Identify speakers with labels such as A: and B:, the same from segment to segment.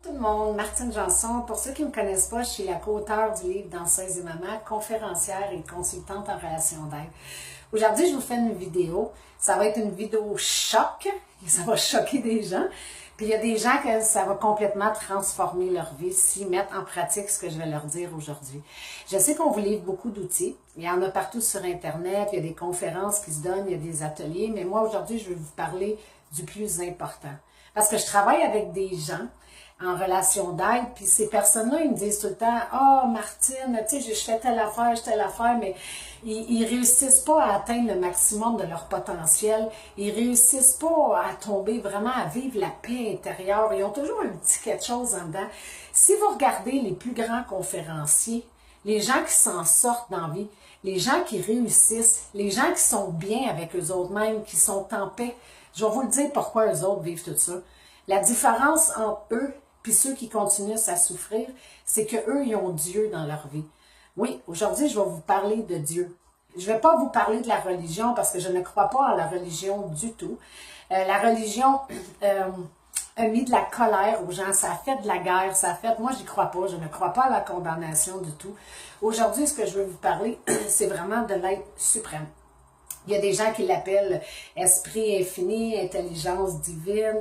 A: Tout le monde, Martine Janson. Pour ceux qui ne me connaissent pas, je suis la co-auteure du livre Danseuse et maman, conférencière et consultante en relation d'aide. Aujourd'hui, je vous fais une vidéo. Ça va être une vidéo choc, et ça va choquer des gens. Puis il y a des gens que ça va complètement transformer leur vie s'ils mettent en pratique ce que je vais leur dire aujourd'hui. Je sais qu'on vous livre beaucoup d'outils. Il y en a partout sur Internet, il y a des conférences qui se donnent, il y a des ateliers. Mais moi, aujourd'hui, je vais vous parler du plus important. Parce que je travaille avec des gens en relation d'aide, puis ces personnes-là, ils me disent tout le temps « Ah, Martine, tu sais, je fais telle affaire, mais ils réussissent pas à atteindre le maximum de leur potentiel, ils réussissent pas à tomber vraiment, à vivre la paix intérieure, ils ont toujours un petit quelque chose en dedans. » Si vous regardez les plus grands conférenciers, les gens qui s'en sortent dans la vie, les gens qui réussissent, les gens qui sont bien avec eux autres mêmes, qui sont en paix, je vais vous le dire pourquoi eux autres vivent tout ça. La différence entre eux puis ceux qui continuent à souffrir, c'est qu'eux, ils ont Dieu dans leur vie. Oui, aujourd'hui, je vais vous parler de Dieu. Je ne vais pas vous parler de la religion parce que je ne crois pas à la religion du tout. La religion a mis de la colère aux gens, ça a fait de la guerre, ça a fait... Moi, j'y crois pas, je ne crois pas à la condamnation du tout. Aujourd'hui, ce que je veux vous parler, c'est vraiment de l'être suprême. Il y a des gens qui l'appellent esprit infini, intelligence divine.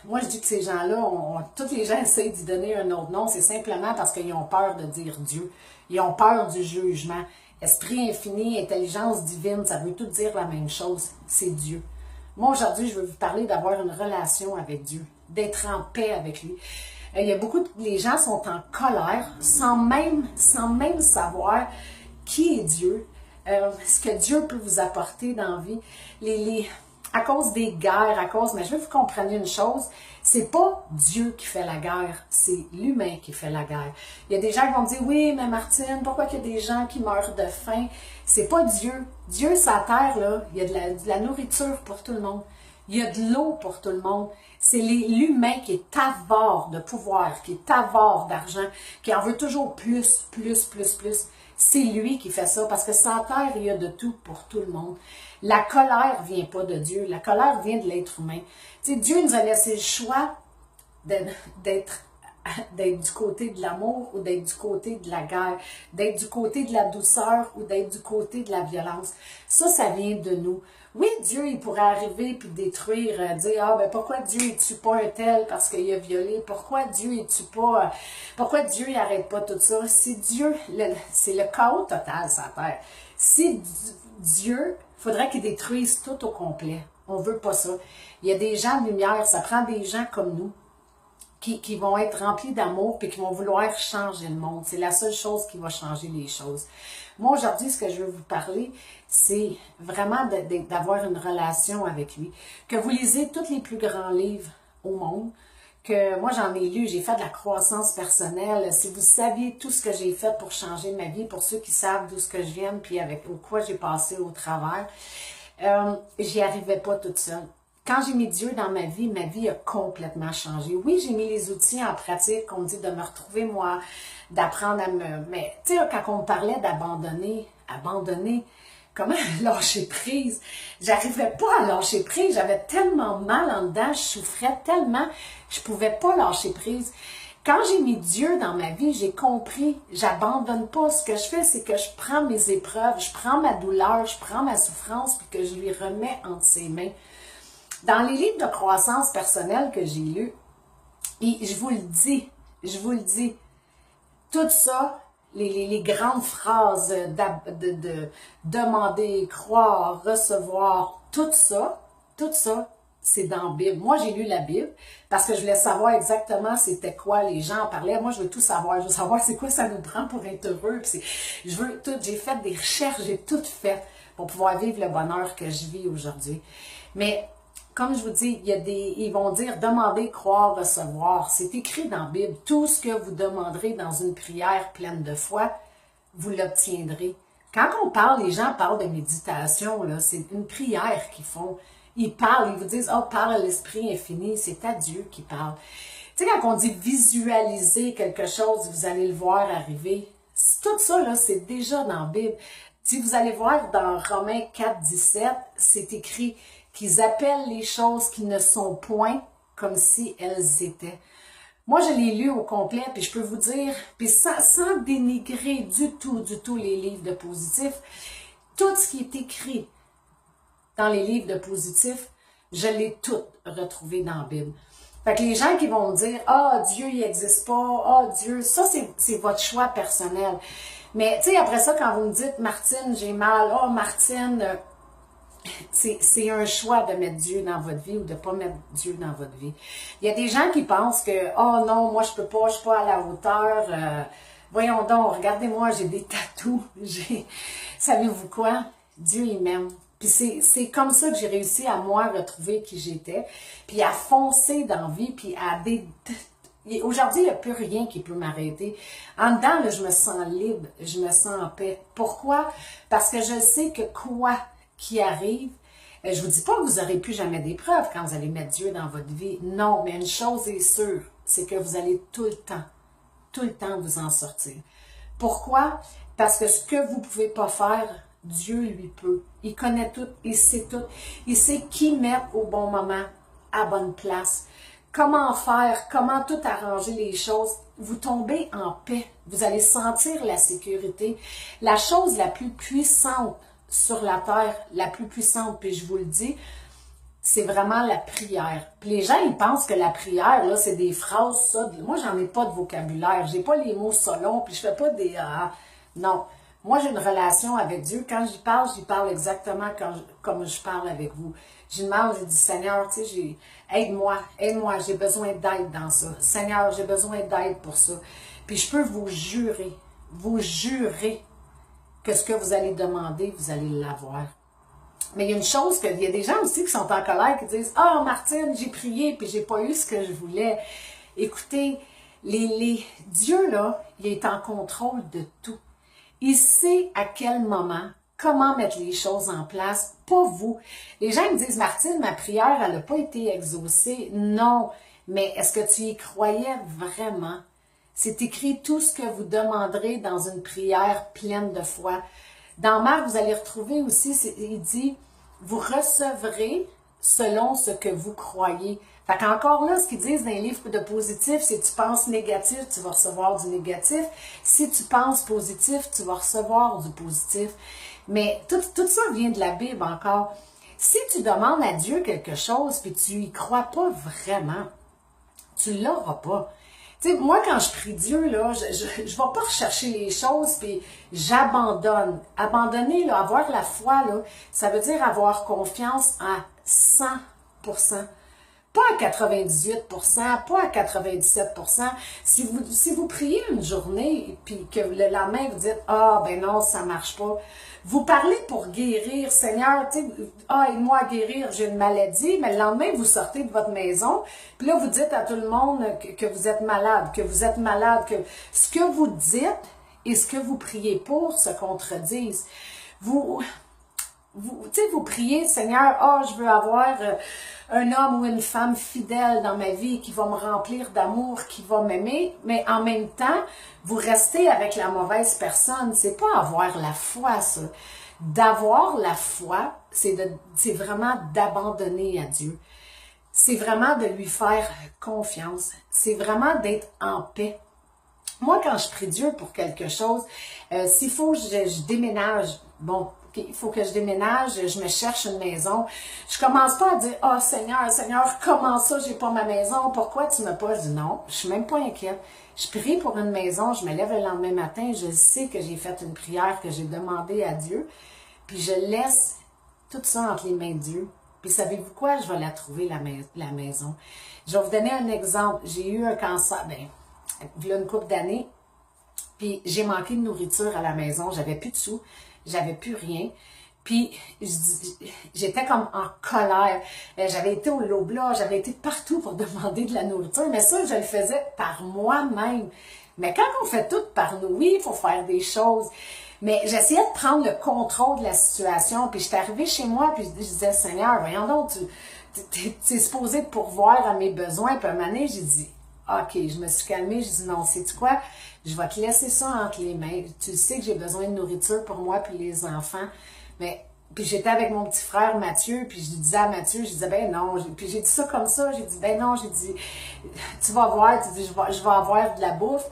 A: Moi, je dis que ces gens-là, tous les gens essayent d'y donner un autre nom. C'est simplement parce qu'ils ont peur de dire Dieu. Ils ont peur du jugement. Esprit infini, intelligence divine, ça veut tout dire la même chose. C'est Dieu. Moi, aujourd'hui, je veux vous parler d'avoir une relation avec Dieu, d'être en paix avec lui. Il y a beaucoup les gens sont en colère sans même savoir qui est Dieu. Ce que Dieu peut vous apporter dans la vie, à cause des guerres, mais je veux que vous compreniez une chose, c'est pas Dieu qui fait la guerre, c'est l'humain qui fait la guerre. Il y a des gens qui vont me dire, oui, mais Martine, pourquoi il y a des gens qui meurent de faim? C'est pas Dieu. Dieu, sa terre, là, il y a de la nourriture pour tout le monde. Il y a de l'eau pour tout le monde. C'est l'humain qui est avare de pouvoir, qui est avare d'argent, qui en veut toujours plus. C'est lui qui fait ça, parce que sans terre, il y a de tout pour tout le monde. La colère ne vient pas de Dieu, la colère vient de l'être humain. Tu sais, Dieu nous a laissé le choix d'être du côté de l'amour ou d'être du côté de la guerre, d'être du côté de la douceur ou d'être du côté de la violence. Ça vient de nous. Oui, Dieu, il pourrait arriver puis détruire, dire, ah, ben pourquoi Dieu ne tue pas un tel parce qu'il a violé? Pourquoi Dieu ne tue pas? Pourquoi Dieu n'arrête pas tout ça? Si Dieu, c'est le chaos total sur la terre. Si Dieu, il faudrait qu'il détruise tout au complet. On veut pas ça. Il y a des gens de lumière, ça prend des gens comme nous qui vont être remplis d'amour et qui vont vouloir changer le monde. C'est la seule chose qui va changer les choses. Moi, aujourd'hui, ce que je veux vous parler, c'est vraiment d'avoir une relation avec lui. Que vous lisez tous les plus grands livres au monde, que moi, j'en ai lu, j'ai fait de la croissance personnelle. Si vous saviez tout ce que j'ai fait pour changer ma vie, pour ceux qui savent d'où ce que je viens, puis au quoi j'ai passé au travers, j'y arrivais pas toute seule. Quand j'ai mis Dieu dans ma vie a complètement changé. Oui, j'ai mis les outils en pratique, on me dit de me retrouver moi, d'apprendre à me... Mais tu sais, quand on me parlait d'abandonner, comment lâcher prise? J'arrivais pas à lâcher prise, j'avais tellement mal en dedans, je souffrais tellement, je pouvais pas lâcher prise. Quand j'ai mis Dieu dans ma vie, j'ai compris, j'abandonne pas. Ce que je fais, c'est que je prends mes épreuves, je prends ma douleur, je prends ma souffrance, puis que je lui remets entre ses mains. Dans les livres de croissance personnelle que j'ai lus, et je vous le dis, tout ça, les grandes phrases de demander, croire, recevoir, tout ça, c'est dans la Bible. Moi, j'ai lu la Bible parce que je voulais savoir exactement c'était quoi les gens en parlaient. Moi, je veux tout savoir. Je veux savoir c'est quoi ça nous prend pour être heureux. J'ai fait des recherches, j'ai tout fait pour pouvoir vivre le bonheur que je vis aujourd'hui. Mais comme je vous dis, ils vont dire demander, croire, recevoir. C'est écrit dans la Bible. Tout ce que vous demanderez dans une prière pleine de foi, vous l'obtiendrez. Quand on parle, les gens parlent de méditation, là, c'est une prière qu'ils font. Ils parlent, ils vous disent, oh, parle à l'esprit infini, c'est à Dieu qui parle. Tu sais, quand on dit visualiser quelque chose, vous allez le voir arriver. Tout ça, là, c'est déjà dans la Bible. Si vous allez voir dans Romains 4, 17, c'est écrit qu'ils appellent les choses qui ne sont point comme si elles étaient. Moi, je l'ai lu au complet, puis je peux vous dire, puis sans dénigrer du tout les livres de positif, tout ce qui est écrit dans les livres de positif, je l'ai tout retrouvé dans la Bible. Fait que les gens qui vont me dire « Ah, Dieu, il n'existe pas. Ah, Dieu... » Ça, c'est votre choix personnel. Mais, tu sais, après ça, quand vous me dites « Martine, j'ai mal. Ah, Martine... » c'est un choix de mettre Dieu dans votre vie ou de ne pas mettre Dieu dans votre vie. Il y a des gens qui pensent que « Oh non, moi, je peux pas, je suis pas à la hauteur. Voyons donc, regardez-moi, j'ai des tatous. Savez-vous quoi? Dieu, il m'aime. » Puis c'est comme ça que j'ai réussi à moi retrouver qui j'étais, puis à foncer dans la vie, puis à Aujourd'hui, il n'y a plus rien qui peut m'arrêter. En dedans, là, je me sens libre, je me sens en paix. Pourquoi? Parce que je sais que quoi qui arrive, je vous dis pas que vous n'aurez plus jamais d'épreuves quand vous allez mettre Dieu dans votre vie. Non, mais une chose est sûre, c'est que vous allez tout le temps vous en sortir. Pourquoi? Parce que ce que vous ne pouvez pas faire, Dieu lui peut. Il connaît tout, il sait tout. Il sait qui mettre au bon moment, à bonne place. Comment faire, comment tout arranger les choses. Vous tombez en paix. Vous allez sentir la sécurité. La chose la plus puissante sur la terre, la plus puissante, puis je vous le dis, c'est vraiment la prière. Puis les gens, ils pensent que la prière, là, c'est des phrases, ça. Moi, j'en ai pas de vocabulaire. J'ai pas les mots solons, puis je fais pas des... non. Moi, j'ai une relation avec Dieu. Quand j'y parle exactement comme je parle avec vous. Je demande, je dis, Seigneur, tu sais, aide-moi, j'ai besoin d'aide dans ça. Seigneur, j'ai besoin d'aide pour ça. Puis je peux vous jurer que ce que vous allez demander, vous allez l'avoir. Mais il y a une chose, il y a des gens aussi qui sont en colère, qui disent « Ah, Martine, j'ai prié, puis j'ai pas eu ce que je voulais. » Écoutez, Dieu, là, il est en contrôle de tout. Il sait à quel moment, comment mettre les choses en place, pas vous. Les gens me disent « Martine, ma prière, elle n'a pas été exaucée. » Non, mais est-ce que tu y croyais vraiment? C'est écrit tout ce que vous demanderez dans une prière pleine de foi. Dans Marc, vous allez retrouver aussi, il dit « Vous recevrez selon ce que vous croyez. » Fait qu'encore là, ce qu'ils disent dans les livres de positif, c'est tu penses négatif, tu vas recevoir du négatif. Si tu penses positif, tu vas recevoir du positif. Mais tout ça vient de la Bible encore. Si tu demandes à Dieu quelque chose puis tu y crois pas vraiment, tu l'auras pas. Tu sais, moi, quand je prie Dieu, là, je vais pas rechercher les choses, puis j'abandonne. Abandonner, là, avoir la foi, là, ça veut dire avoir confiance à 100%. Pas à 98%, pas à 97%. Si vous priez une journée, puis que le lendemain, vous dites « Ah, ben non, ça marche pas », vous parlez pour guérir, Seigneur, tu sais, « Ah, aide-moi à guérir, j'ai une maladie », mais le lendemain, vous sortez de votre maison, puis là, vous dites à tout le monde que vous êtes malade, que ce que vous dites et ce que vous priez pour se contredisent. Vous priez, Seigneur, « Ah, je veux avoir un homme ou une femme fidèle dans ma vie qui va me remplir d'amour, qui va m'aimer », mais en même temps, vous restez avec la mauvaise personne. C'est pas avoir la foi, ça. D'avoir la foi, c'est vraiment d'abandonner à Dieu. C'est vraiment de lui faire confiance. C'est vraiment d'être en paix. Moi, quand je prie Dieu pour quelque chose, s'il faut que je déménage, bon, il faut que je déménage, je me cherche une maison. Je commence pas à dire « Ah, Seigneur, comment ça, j'ai pas ma maison? Pourquoi tu m'as pas? » Je dis non, je suis même pas inquiète. Je prie pour une maison, je me lève le lendemain matin, je sais que j'ai fait une prière, que j'ai demandé à Dieu, puis je laisse tout ça entre les mains de Dieu. Puis savez-vous quoi? Je vais la trouver, la maison. Je vais vous donner un exemple. J'ai eu un cancer, il y a une couple d'années, puis j'ai manqué de nourriture à la maison, j'avais plus de sous. J'avais plus rien. Puis, j'étais comme en colère. J'avais été au Loblaw, j'avais été partout pour demander de la nourriture, mais ça, je le faisais par moi-même. Mais quand on fait tout par nous, oui, il faut faire des choses. Mais j'essayais de prendre le contrôle de la situation, puis j'étais arrivée chez moi, puis je disais, Seigneur, voyons donc, tu es supposé de pourvoir à mes besoins. Puis à un moment donné, j'ai dit, OK, je me suis calmée, j'ai dit, non, sais-tu quoi? Je vais te laisser ça entre les mains. Tu sais que j'ai besoin de nourriture pour moi puis les enfants. Mais Puis j'étais avec mon petit frère Mathieu, puis je disais à Mathieu, je disais, ben non, puis j'ai dit ça comme ça, j'ai dit, ben non, j'ai dit, tu vas voir, tu dis, je vais avoir de la bouffe.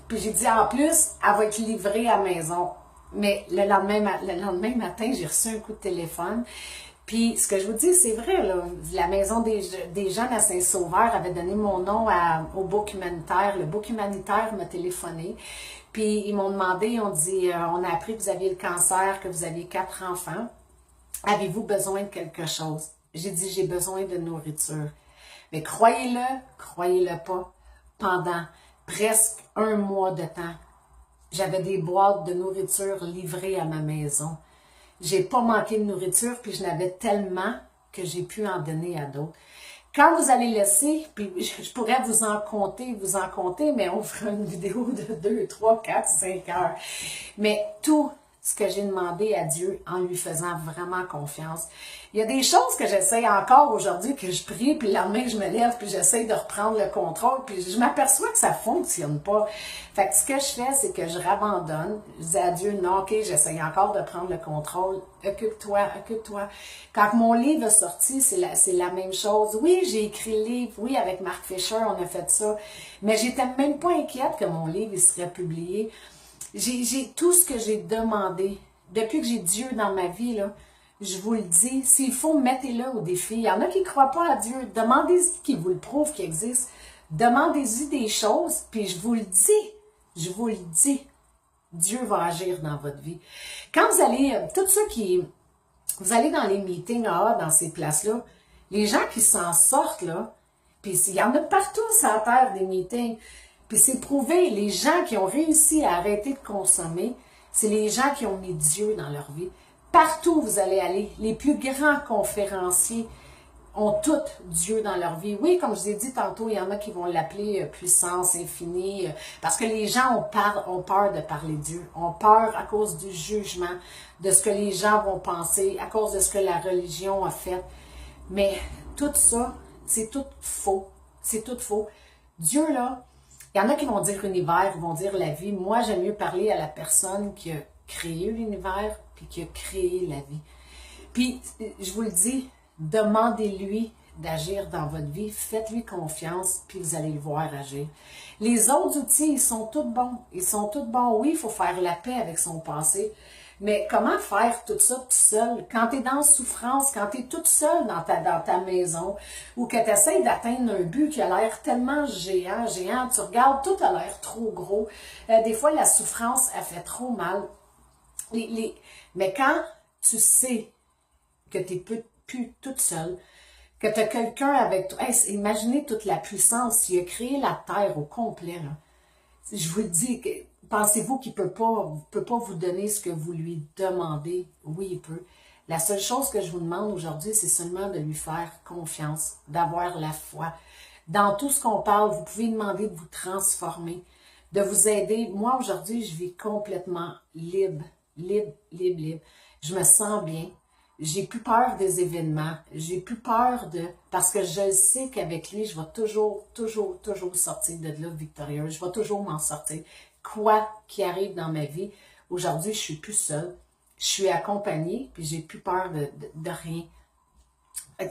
A: Puis j'ai dit, en plus, elle va être livrée à la maison. Mais le lendemain matin, j'ai reçu un coup de téléphone. Puis ce que je vous dis, c'est vrai, là, la maison des jeunes à Saint-Sauveur avait donné mon nom au Bouc humanitaire. Le Bouc humanitaire m'a téléphoné. Puis ils m'ont demandé, ils ont dit, on a appris que vous aviez le cancer, que vous aviez 4 enfants. Avez-vous besoin de quelque chose? J'ai dit, j'ai besoin de nourriture. Mais croyez-le pas, pendant presque 1 mois de temps, j'avais des boîtes de nourriture livrées à ma maison. J'ai pas manqué de nourriture, puis je n'avais tellement que j'ai pu en donner à d'autres. Quand vous allez laisser, puis je pourrais vous en compter, mais on fera une vidéo de 2, 3, 4, 5 heures. Mais tout ce que j'ai demandé à Dieu en lui faisant vraiment confiance. Il y a des choses que j'essaye encore aujourd'hui, que je prie, puis le lendemain, je me lève, puis j'essaye de reprendre le contrôle, puis je m'aperçois que ça fonctionne pas. Fait que ce que je fais, c'est que je rabandonne. Je dis à Dieu, non, ok, j'essaye encore de prendre le contrôle. Occupe-toi, occupe-toi. Quand mon livre est sorti, c'est la même chose. Oui, j'ai écrit le livre. Oui, avec Mark Fisher, on a fait ça. Mais j'étais même pas inquiète que mon livre il serait publié. J'ai tout ce que j'ai demandé. Depuis que j'ai Dieu dans ma vie, là, je vous le dis, s'il faut, mettez-le au défi. Il y en a qui ne croient pas à Dieu. Demandez-y qu'il vous le prouve qu'il existe. Demandez-y des choses, puis je vous le dis, Dieu va agir dans votre vie. Quand vous allez, vous allez dans les meetings dans ces places-là, les gens qui s'en sortent, là, puis il y en a partout sur la terre des meetings, puis c'est prouvé, les gens qui ont réussi à arrêter de consommer, c'est les gens qui ont mis Dieu dans leur vie. Partout où vous allez aller, les plus grands conférenciers ont tous Dieu dans leur vie. Oui, comme je vous ai dit tantôt, il y en a qui vont l'appeler puissance infinie, parce que les gens ont peur de parler de Dieu, ont peur à cause du jugement, de ce que les gens vont penser, à cause de ce que la religion a fait. Mais tout ça, c'est tout faux. C'est tout faux. Dieu, là, il y en a qui vont dire univers, ils vont dire la vie. Moi, j'aime mieux parler à la personne qui a créé l'univers puis qui a créé la vie. Puis, je vous le dis, demandez-lui d'agir dans votre vie, faites-lui confiance, puis vous allez le voir agir. Les autres outils, ils sont tous bons. Ils sont tous bons. Oui, il faut faire la paix avec son passé, mais comment faire tout ça tout seul? Quand tu es dans la souffrance, quand tu es toute seule dans ta maison, ou que tu essaies d'atteindre un but qui a l'air tellement géant, tu regardes, tout a l'air trop gros. Des fois, la souffrance, elle fait trop mal. Mais quand tu sais que tu n'es plus toute seule, que tu as quelqu'un avec toi, imaginez toute la puissance, il a créé la terre au complet, là. Je vous le dis, pensez-vous qu'il peut pas vous donner ce que vous lui demandez? Oui, il peut. La seule chose que je vous demande aujourd'hui, c'est seulement de lui faire confiance, d'avoir la foi. Dans tout ce qu'on parle, vous pouvez demander de vous transformer, de vous aider. Moi, aujourd'hui, je vis complètement libre. Je me sens bien. J'ai plus peur des événements. J'ai plus peur parce que je sais qu'avec lui, je vais toujours sortir de là victorieuse. Je vais toujours m'en sortir. Quoi qu'il arrive dans ma vie, aujourd'hui, je suis plus seule. Je suis accompagnée, puis j'ai plus peur de rien.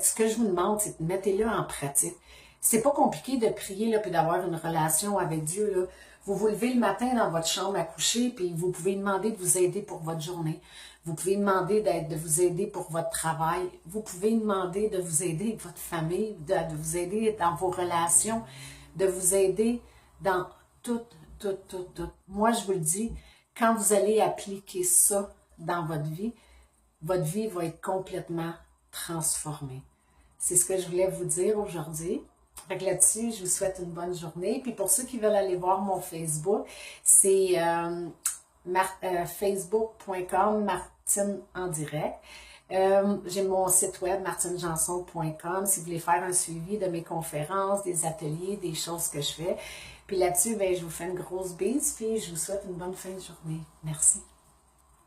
A: Ce que je vous demande, c'est de mettez-le en pratique. C'est pas compliqué de prier là, puis d'avoir une relation avec Dieu, là. Vous vous levez le matin dans votre chambre à coucher, puis vous pouvez demander de vous aider pour votre journée. Vous pouvez demander de vous aider pour votre travail. Vous pouvez demander de vous aider avec votre famille, de vous aider dans vos relations, de vous aider dans tout. Moi, je vous le dis, quand vous allez appliquer ça dans votre vie va être complètement transformée. C'est ce que je voulais vous dire aujourd'hui. Fait que là-dessus, je vous souhaite une bonne journée. Puis pour ceux qui veulent aller voir mon Facebook, c'est facebook.com Martine en direct. J'ai mon site web martinejanson.com si vous voulez faire un suivi de mes conférences, des ateliers, des choses que je fais. Puis là-dessus, ben, je vous fais une grosse bise, puis je vous souhaite une bonne fin de journée. Merci.